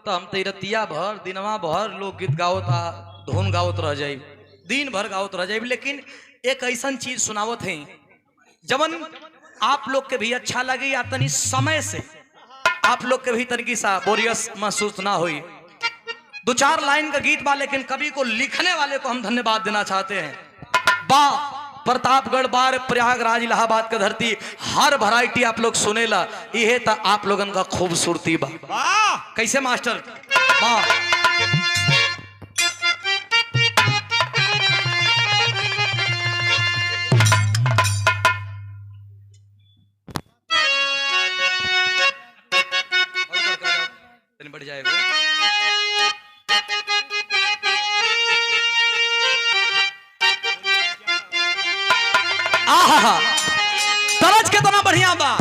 तो हम रतिया भर दिनवा भर लोकगीत गावता धुन गावत रह जाए, दिन भर गावत रह जाए, लेकिन एक ऐसा चीज सुनावत है जबन आप लोग के भी अच्छा लगे या तनी समय से आप लोग के भी तनिकी सा बोरियस महसूस ना हुई। दो चार लाइन का गीत बा, लेकिन कवि को लिखने वाले को हम धन्यवाद देना चाहते हैं। बा प्रतापगढ़ बार प्रयागराज इलाहाबाद का धरती, हर वैरायटी आप लोग सुनेला, यह तो आप लोगन का खूबसूरती बा। कैसे मास्टर बा बढ़ जाएगा। आहा तरज के तना बढ़िया बा।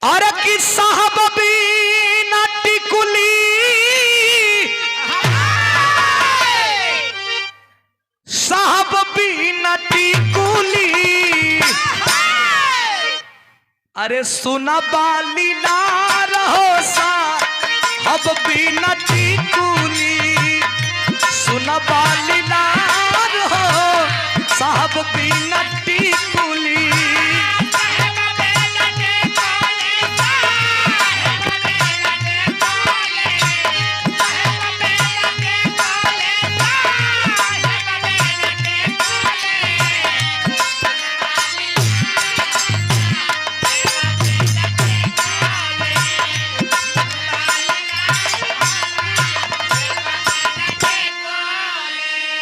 अरे कि साहब बीना टिकुली साहब बीना टिकुली, अरे सुना बाली ना रहो साहब बीना टिकुली, सुना बाली ना रहो साहब बीना टिकुली।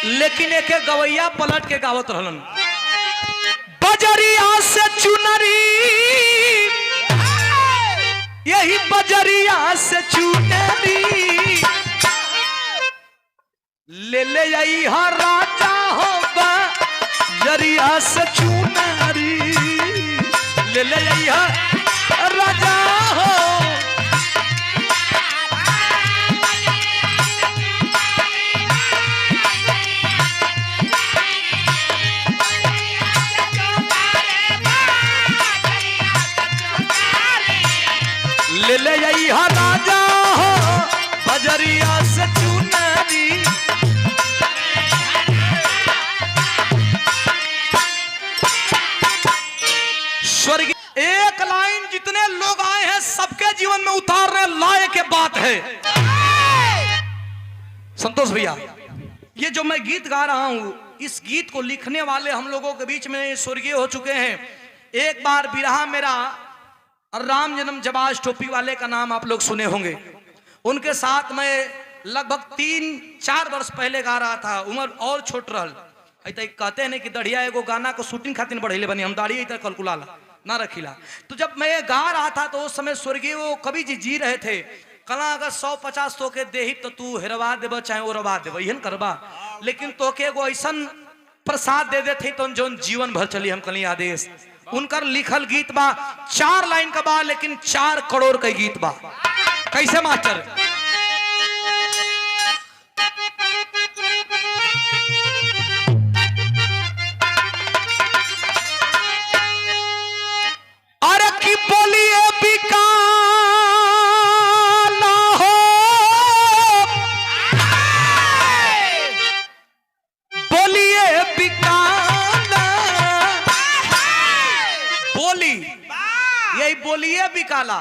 लेकिन एक गवैया पलट के गावत रहलन, बजरिया से चुनरी, यही बजरिया से चुनरी ले ले आई हर राजा हो, बजरिया से चुनरी ले ले आई हर राजा हो। ले ले आई हा राजा हो, बजरिया से चुनरी। स्वर्ग एक लाइन जितने लोग आए हैं सबके जीवन में उतारने लायक के बात है। संतोष भैया, ये जो मैं गीत गा रहा हूं, इस गीत को लिखने वाले हम लोगों के बीच में स्वर्गीय हो चुके हैं। एक बार बिरहा मेरा राम जन्म जबाज टोपी वाले का नाम आप लोग सुने होंगे, उनके साथ मैं लगभग 3-4 वर्ष पहले गा रहा था, उम्र और छोट रहल। कहते हैं कि दढ़िया एगो गाना को शूटिंग खातिर बढ़ेले बनी, हम दाढ़ी कलकुलाला ना रखीला। तो जब मैं गा रहा था तो उस समय स्वर्गीय वो कवि जी रहे थे, कला अगर 100-50 तो के देही तो तू हेरवा देव चाहे वो रवा देव यहन करबा, लेकिन तो के एगो ऐसा प्रसाद दे देते तो जो जीवन भर चली। हम कली आदेश उनकर लिखल गीत बा, 4 लाइन का बा, लेकिन 4 करोड़ का गीत बा। कैसे मास्टर? अरे की बोलिए बिकाला हो, बोलिए बिकाला, बोली यही बोलिए बिकाला।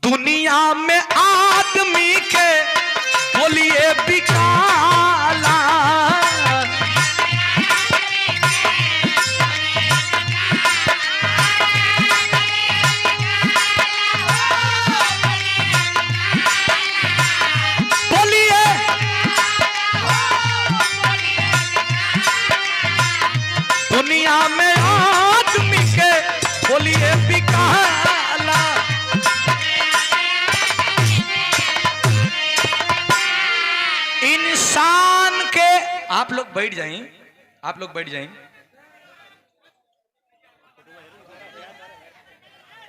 दुनिया में आदमी के बोलिए बिकाला, बोलिए दुनिया में आदमी के बोलिए बिकाला। इंसान के आप लोग बैठ जाएं, आप लोग बैठ जाएं।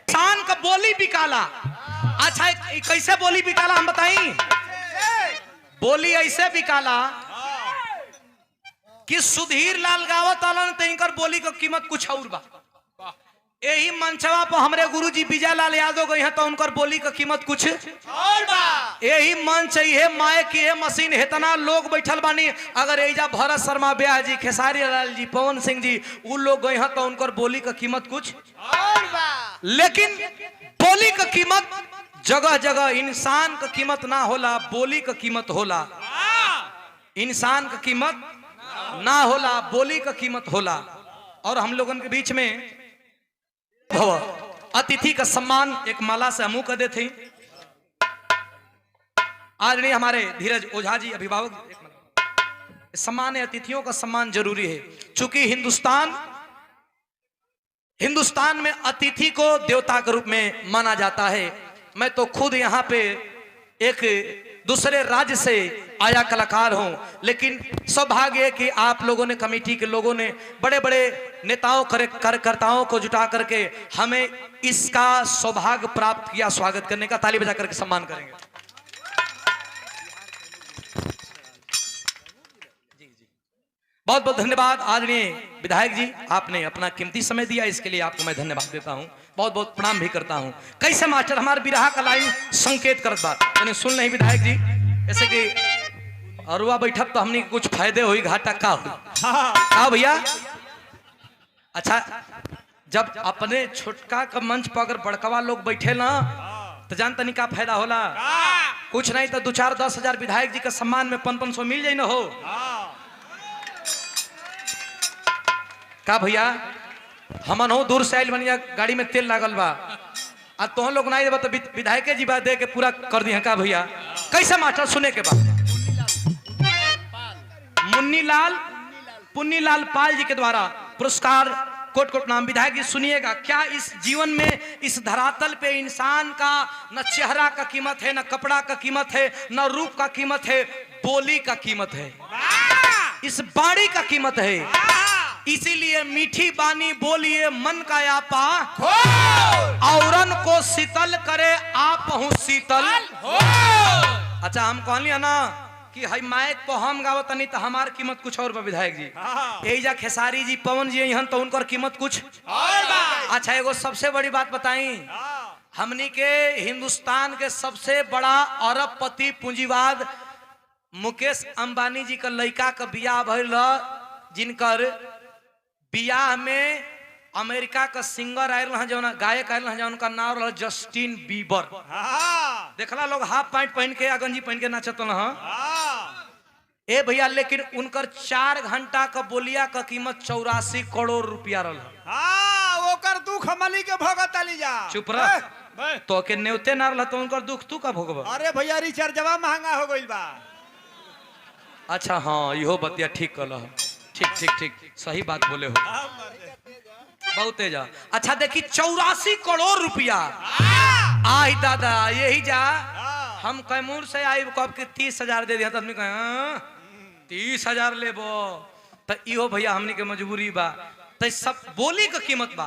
इंसान का बोली बिकाला। अच्छा कैसे बोली बिकाला हम बताई? बोली ऐसे बिकाला कि सुधीर लाल गावत आलन तो इनकर बोली का कीमत कुछ और बा। यही मंचवा पर हमरे गुरुजी विजय लाल यादव गए हैं तो उनकर बोली का कीमत कुछ और बा। यही मंच ये माइक ये मशीन इतना लोग बैठल बानी, अगर एजा भरत शर्मा ब्याह जी, खेसारी लाल जी, पवन सिंह जी वो लोग गए हैं तो उनकर बोली का कीमत कुछ और बा। लेकिन बोली का कीमत जगह जगह इंसान का कीमत ना होला, बोली का कीमत होला। इंसान का कीमत ना होला, बोली का कीमत होला। और हम लोगों के बीच में अतिथि का सम्मान एक माला से हमू कर देते। आज नहीं हमारे धीरज ओझा जी अभिभावक, सम्मान है, अतिथियों का सम्मान जरूरी है। चूंकि हिंदुस्तान में अतिथि को देवता के रूप में माना जाता है। मैं तो खुद यहाँ पे एक दूसरे राज्य से आया कलाकार हूं, लेकिन सौभाग्य है कि आप लोगों ने, कमेटी के लोगों ने, बड़े बड़े नेताओं कार्यकर्ताओं को जुटा करके हमें इसका सौभाग्य प्राप्त किया। स्वागत करने का ताली बजा करके सम्मान करेंगे। बहुत बहुत धन्यवाद आदरणीय विधायक जी, आपने अपना कीमती समय दिया, इसके लिए आपको मैं धन्यवाद देता हूं, बहुत बहुत प्रणाम भी करता हूं। कैसे मास्टर हमारे बिरहा का लाइन संकेत करत बात मैंने सुन नहीं विधायक जी, जैसे कि अरुआ बैठक तो हमने कुछ फायदे हुई, घाटा का हुई भैया। अच्छा, जब अपने छोटका का मंच पर अगर बड़कवा लोग बैठे ना तो जानता नहीं का फायदा होला। कुछ नहीं तो 2-4-10 हजार विधायक जी का सम्मान में 500 मिल जाए ना हो का भैया। हमन हो दूर से आयल बनिया, गाड़ी में तेल लागल बा, आज तो लोग नहीं देबा तो विधायक जी बात दे के पूरा कर दी है का भैया। कैसे मास्टर सुने के बाद पुन्नीलाल पाल जी के द्वारा पुरस्कार कोट कोट नाम। विधायक जी सुनिएगा, क्या इस जीवन में, इस धरातल पे इंसान का न चेहरा का कीमत है, न कपड़ा का कीमत है, न रूप का कीमत है, बोली का कीमत है, इस बाणी का कीमत है। इसीलिए मीठी बानी बोलिए मन का यापा, औरन को शीतल करे आप हूँ शीतल। अच्छा, हम कहलिए ना कि हई माइक पर हम गावत नहीं तो हमार कीमत कुछ और बा विधायक जी। यही जा खेसारी जी, पवन जी यहाँ तो उनकर कीमत कुछ और बा। अच्छा, एगो सबसे बड़ी बात बताई, हमनी के हिंदुस्तान के सबसे बड़ा अरबपति पूंजीवाद मुकेश अंबानी जी का लड़का का बियाह भइल, जिनकर बियाह में अमेरिका का सिंगर आयल है, जो गायक आयल है, जो उनका नाम रहा जस्टिन बीबर। देखला लोग हाफ पैंट पहन के, गंजी पहन के नाचत ए भैया। लेकिन उनकर 4 घंटा का बोलिया का कीमत 84 करोड़ रुपया रहा। ओकर दुख हमली के भोगताली जा। चुप रह, तो के नेवते ना रहा तो उनकर दुख तू का भोगबा। अरे भैया रिचार्जवा महंगा हो गइल बा। अच्छा हाँ, इहो बतिया ठीक कहला, ठीक ठीक ठीक, सही बात बोले हो, बहुत तेजा। अच्छा देखी 84 करोड़ रुपया, आई दादा यही जा। हम कैमूर से आई कब के 30,000 दे दिया, तो आदमी कहे 30,000 लेबो, तो इहो भैया हमनी के मजबूरी बा। तो सब बोली का कीमत बा।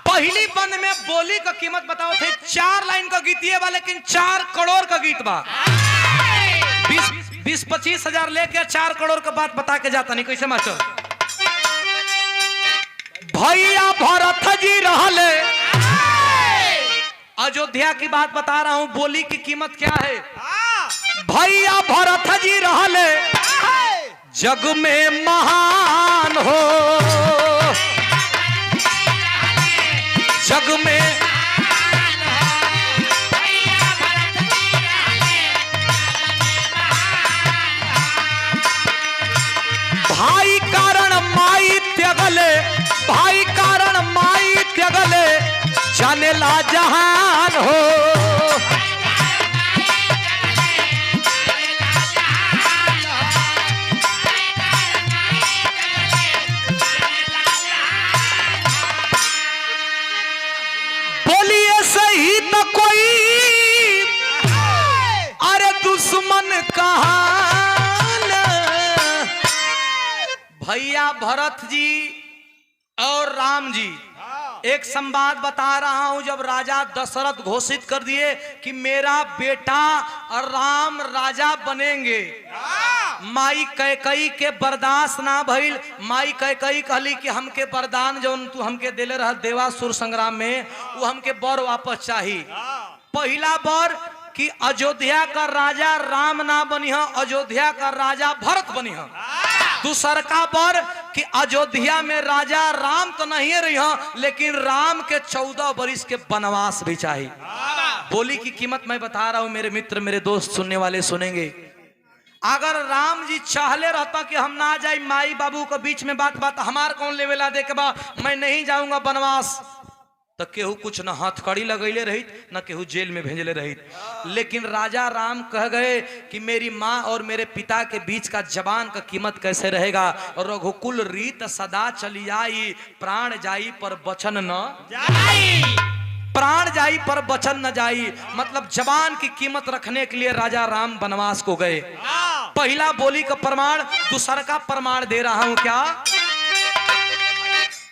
पहली बंद में बोली का कीमत बताओ थे, 4 लाइन का गीत ये बा, लेकिन 4 करोड़ का गीत बा। 20-25 हजार लेके 4 करोड़ का बात बता के जाता नहीं। कैसे मास्टर? भैया भरत जी रहले, अयोध्या की बात बता रहा हूं, बोली की कीमत क्या है। भैया भरत जी रहले, जग में महान हो, जग में भाई कारण माई त्यागले, भाई कारण माई त्यागले, जाने ला जहान हो। बोलिए सही तो कोई, अरे दुश्मन कहा। भैया भरत जी और राम जी, एक संवाद बता रहा हूं। जब राजा दशरथ घोषित कर दिए कि मेरा बेटा राम राजा बनेंगे, माई कैकई के बर्दाश्त ना भइल। माई कैकई कहली कि हमके वरदान जौन तू हमके देले रह देवासुर संग्राम में वो हमके बर वापस चाही। पहला बर कि अयोध्या का राजा राम ना बनिह, अयोध्या का राजा भरत बनिह। दूसर का बर कि अयोध्या में राजा राम तो नहीं रही लेकिन राम के 14 बरिस के वनवास भी चाहिए। बोली की कीमत मैं बता रहा हूं मेरे मित्र मेरे दोस्त सुनने वाले सुनेंगे। अगर राम जी चाहले रहता कि हम ना जाए माई बाबू के बीच में बात बात हमार कौन लेवेला दे के बा मैं नहीं जाऊंगा वनवास, तो केहू कुछ न हथकड़ी लगैले रही न केहू जेल में भेजले रही। लेकिन राजा राम कह गए कि मेरी माँ और मेरे पिता के बीच का जबान का कीमत कैसे रहेगा। रघुकुल रीत सदा चली आई, प्राण जाई पर बचन न जाई, प्राण जाई पर बचन न जाई। मतलब जबान की कीमत रखने के लिए राजा राम वनवास को गए। पहला बोली का प्रमाण। दूसरा का प्रमाण दे रहा हूं क्या।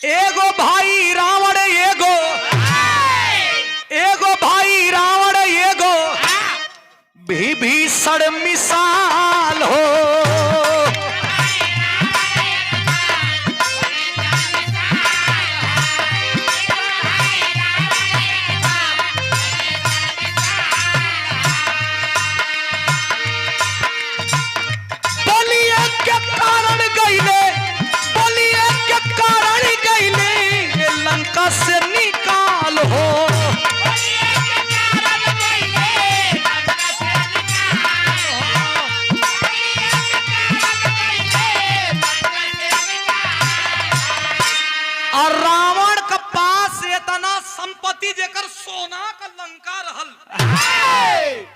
एगो भाई रावण एगो भाई रावण एगो विभीषण मिसाल हो। बोलिए के कारण गईले, बोलिए के कारण गईले लंका से निकाल हो। और रावण का पास इतना संपत्ति देकर सोना का लंका रहल,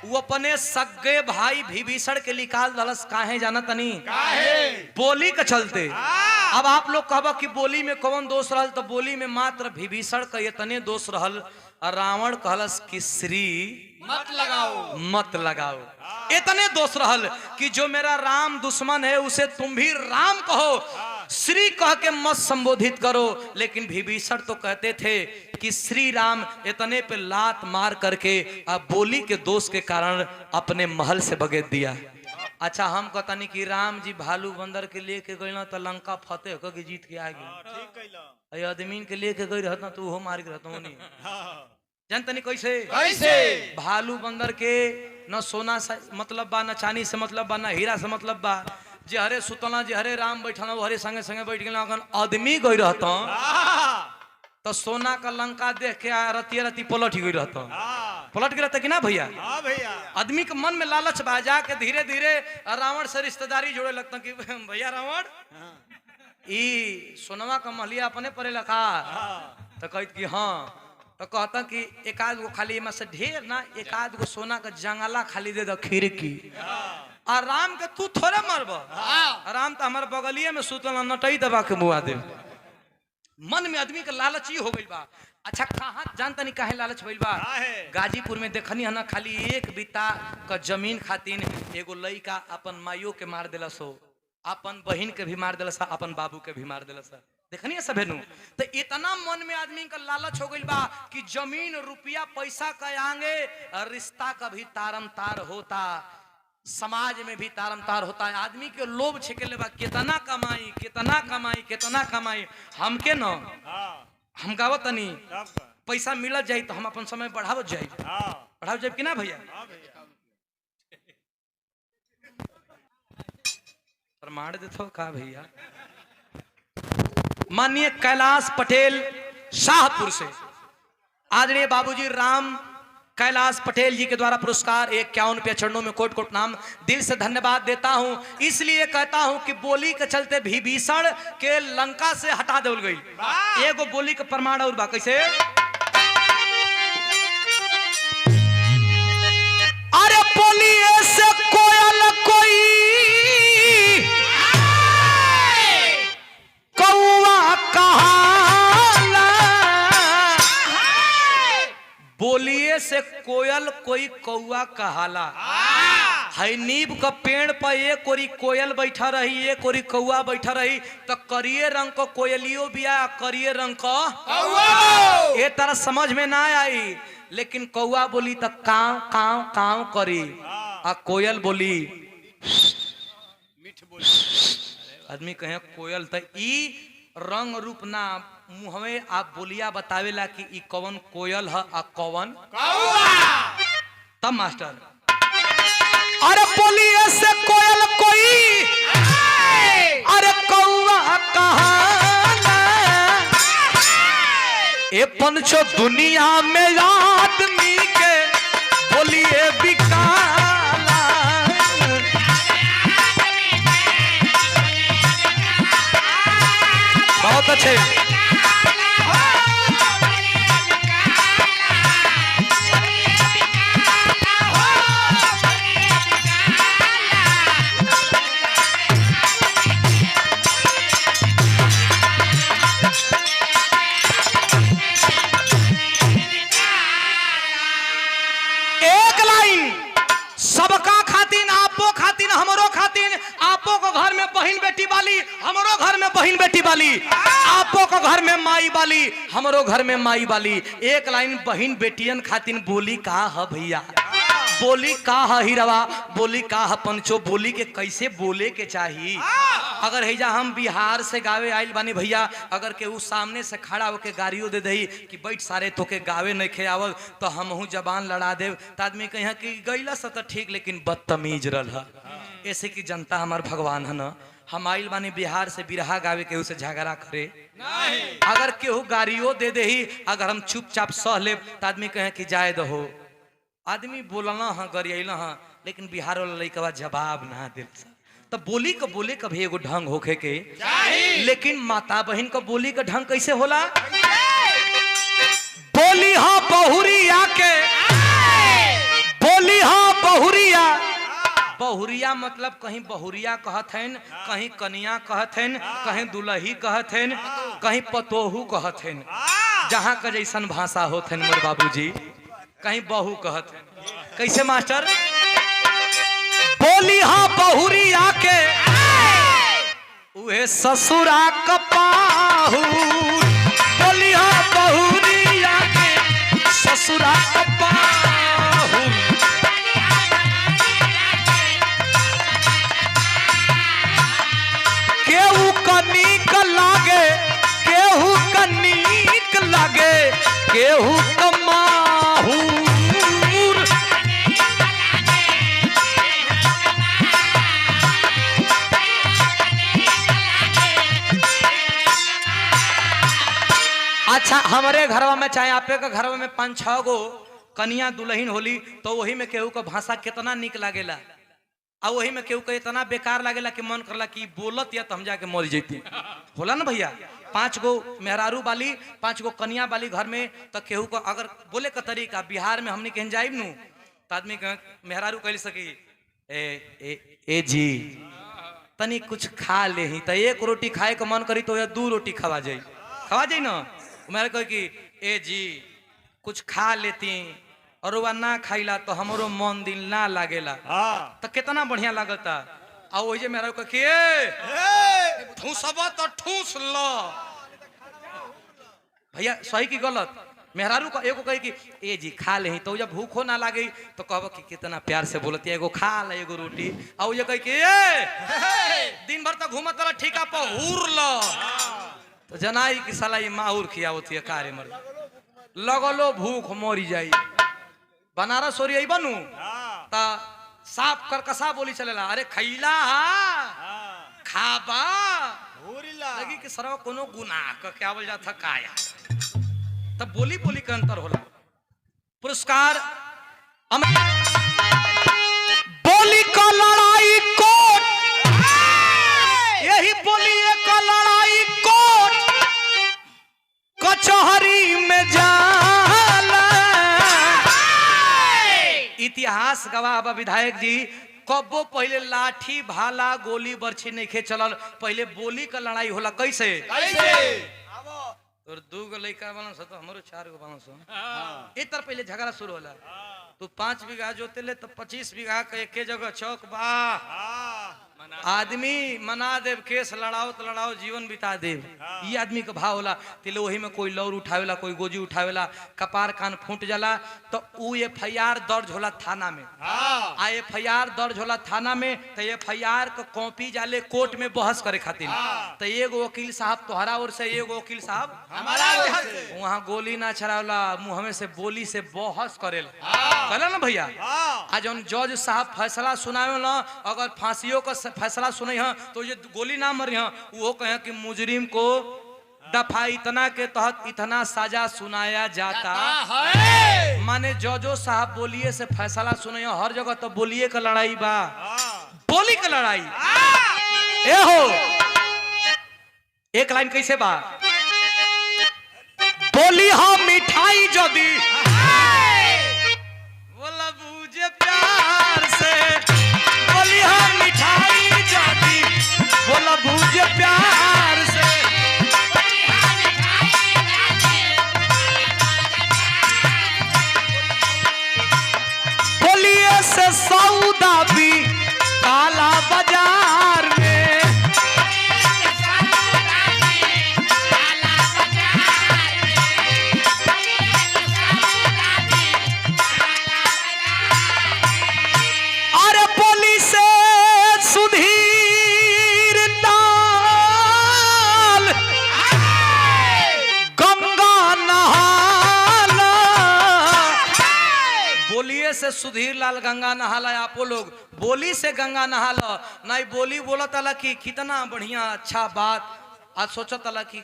वो अपने सगे भाई विभीषण के निकाल दलस। काहे जाना तनी बोली का चलते। अब आप लोग कहबा कि बोली में कौन दोष रहल, तो बोली में मात्र विभीषण का इतने दोष रहल। रावण कहलस कि श्री मत लगाओ, मत लगाओ। इतने दोष रहल कि जो मेरा राम दुश्मन है उसे तुम भी राम कहो, श्री कह के मत संबोधित करो। लेकिन विभीषण तो कहते थे कि श्री राम। इतने पे लात मार करके अब बोली के दोष के कारण अपने महल से बगेत दिया। अच्छा हम कहता नहीं कि राम जी भालू बंदर के लेके गए तो लंका फतेह होकर के जीत के आ गए। आदमी के लेके गई रहता तो वो मार के रहता। जानता नहीं कैसे कैसे भालू बंदर के न सोना से मतलब बा, न चांदी से मतलब बा, न हीरा से मतलब बा। जे हरे सुतला जे हरे राम बैठना वो हरे संगे संगे बैठ गया। अगर आदमी गई रहता तो सोना का लंका देख के रतिया रती पलट गई रहता। पलट गया रहता कि ना भैया। आदमी के मन में लालच बा, जाके धीरे धीरे रावण से रिश्तेदारी जोड़े लगता कि भैया रावण ई सोनवा का महलिया अपने परे लखा। तो कहत कि हाँ, तो कहता कि एक आध गो खाली में से ढेर ना एक आध गो सोना का जंगला खाली दे दो खिड़की। और राम के तू थोड़े मरब, राम तो हमारे बगलिए में सुतल नटई दबा के मुआ दे। मन में आदमी का लालच ही हो गई बा। अच्छा कहाँ जानता नहीं काहे लालच भइल बा। गाजीपुर में देखनी है ना खाली एक बिता का जमीन खातिर एगो लइका अपन माइयो के मार दिलस हो, अपन बहन के भी मार दिलस, अपन बाबू के भी मार दिलस। देखनी है सभे नु। तो इतना मन में आदमी का लालच हो गई बा कि जमीन रुपया पैसा का आगे रिश्ता का भी तारम तार होता, समाज में भी तारम तार होता है। आदमी के लोभ छिके बा कितना कमाई कितना कमाई कितना कमाई। हमके न हम गावत तनी पैसा मिलत जाई तो हम अपन समय बढ़ावत जाई, बढ़ावत जाई कि ना भैया। प्रमाण देथो का भैया। माननीय कैलाश पटेल शाहपुर से आदरणीय बाबूजी राम कैलाश पटेल जी के द्वारा पुरस्कार 51 रुपया चरणों में कोट कोट नाम दिल से धन्यवाद देता हूं। इसलिए कहता हूं कि बोली के चलते विभीषण के लंका से हटा देवल गई। एगो बोली का प्रमाण और बा कैसे। अरे बोलिए से कोयल कोई कौआ कहाला, बोलिए से कोयल कोई कौआ कहाला। है नीब का पेड़ पर एक कोरी कोयल बैठा रही एक कोरी कौआ बैठा रही, तो करिए रंग को कोयलियो बिया करिए रंग को कौआ। ये तरह समझ में ना आई। लेकिन कौआ बोली तो काव काव काव करी, आ कोयल बोली आदमी कहे कोयल तो ई रंग रूप ना मुहवे आप बोलिया बतावेला कि ई कौन कोयल है आ कौन तब मास्टर अरे बोलिए से कोयल कोई अरे कौआ कहाना ए पंचो दुनिया में आदमी के बोलिए बिकाला बहुत अच्छे एक लाइन सबका खातिन आपो खातिन हमरो खातिन आपो को घर में बहन बेटी वाली हमरो घर में बहन बेटी वाली आपो को घर में माई वाली हमरो घर में माई वाली एक लाइन बहन बेटियन खातिन बोली का है भैया बोली का है हीरवा बोली का है पंचो बोली के कैसे बोले के चाहिए अगर हैजा हम बिहार से गावे आइल बानी भैया अगर केहू सामने से खड़ा होके गाड़ियों दे दही कि बैठ सारे तो के गावे नहीं खे आवल तो हमहू जबान लड़ा देव तो आदमी कहे कि गैला से तो ठीक लेकिन बदतमीज रल है ऐसे की जनता हमार भगवान है ना हम आइल बानी बिहार से बिरहा गावे केहू से झगड़ा करे अगर केहू गाड़ियों दे दही अगर हम चुपचाप सह ले तो आदमी कहे कि जाए दहो आदमी बोलना हाँ गरियाला हाँ लेकिन बिहार वाला लड़का जवाब ना दिल तो बोली का बोले का भी एगो ढंग होखे के लेकिन माता बहन का बोली का ढंग कैसे होला बोली हाँ बहुरिया के बोली हाँ बहुरिया बहुरिया मतलब कहीं बहुरिया कहत हैं कहीं कनिया कहत हैं कहीं दुलही कहत हैं कहीं पतोहू कहत हैं जहाँ का जैसन भाषा होत हैं मोर बाबूजी कहीं बहू कहत हैं कैसे मास्टर बोली हाँ बहुरिया के उहे ससुरा कपाहू बोली हाँ बहुरिया के ससुरा कपाहू केहू कनिक लागे केहू कनिक लागे केहू कमाहू अच्छा हमारे घरवा में चाहे आपे का घरवा में 5-6 गो कनिया दुल्हन होली तो वही में केहू का भाषा कितना निक लागेला और वही में केहू का इतना बेकार लागेला कि मन करला कि बोलत या तो हम जाके मर जैती होला ना भैया 5 गो मेहरारू वाली 5 गो कनिया वाली घर में तो केहू का अगर बोले का तरीका बिहार में हमने कहीं जाइब नू तो आदमी मेहरारू कह सकी ए जी तनी कुछ खा ले ही तो 1 रोटी खाए का मन करी तो 2 रोटी खवा जाई ना मेरे कह कि ए जी कुछ खा लेती और वह ना खाइला तो हमरो मन दिल ना लागेला तो कितना बढ़िया लगता आ वही मेरा कह कि ठूसबा तो ठूस लो भैया सही की गलत मेहरारू का एगो कहे कि ए जी खा ले तो जब भूखो ना लागे तो कहब कि कितना प्यार से बोलती है एगो खा ले एगो रोटी आ ये कह कि दिन भर तो घूमत रहा ठीका पर हुर लो तो जनाई कि साला ये माहौर खियावती है कार्य मर लगलो भूख मोरी जाई बनारस ओरी बनू ता साफ करकसा बोली चलेला अरे खैला खाबा लगी कि सरवा कोनो गुनाह का क्या बोल जाता काया तब बोली बोली का अंतर होला पुरस्कार बोली का लड़ाई कोट यही बोली का लड़ाई कोट कचहरी में जाला इतिहास गवाह बा विधायक जी कब्बो पहले लाठी भाला गोली बर्छी नहीं खे चलल पहले बोली का लड़ाई होला कैसे और 2 गो लड़का बनल तो हमरो 4 गो बनल एक तरह पहले झगड़ा शुरू होला तू 5 बीघा जोते ले तो 25 बीघा के एके जगह चौक बा आदमी मना देव केस लड़ाओ तो लड़ाओ जीवन बिता देव ये आदमी का भाव होला। तिले वही में कोई लौर उठावेला कोई गोजी उठावेला कपार कान फूट जाला तो ऊ FIR दर्ज होला थाना में। आ FIR दर्ज होला थाना में तो FIR को कॉपी जाले कोर्ट में बहस करे खातिर। तो एगो वकील साहब तोहरा और से एगो वकील साहब हमारा वहाँ गोली ना चढ़ावला मुँह में से बोली से बहस करेला कहला ना भैया। आज जौन जज साहब फैसला सुनावे ना अगर फांसियों का फैसला सुने हैं तो ये गोली ना मरी हैं वो कहें कि मुजरिम को दफा इतना के तहत इतना सजा सुनाया जाता है। माने जजो साहब बोलिए से फैसला सुने हैं हर जगह तो बोलिए का लड़ाई बा बोली का लड़ाई ए हो। एक लाइन कैसे बा बोली हम मिठाई जो दी बोला बूझे प्यार से बोली हम मिठाई जो दी बोला बूझे प्यार से बोलिए से सौदा भी काला बाजार में से सुधीर लाल गंगा नहाला आपो लोग बोली से गंगा नहाला नहीं बोली बोला तला कि कितना बढ़िया अच्छा बात आज सोचा तला कि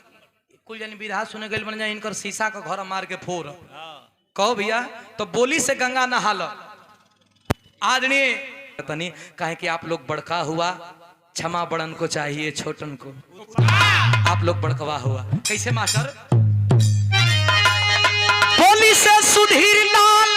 कुल जन विधा सुने गए बन जाए इनकर शीशा का घर मार के फोड़ कहो भैया। तो बोली से गंगा नहाला आदरणीय तनी कहे कि आप लोग बड़का हुआ क्षमा बड़न को चाहिए छोटन को आप लोग बड़कवा हुआ कैसे मास्टर बोली से सुधीर लाल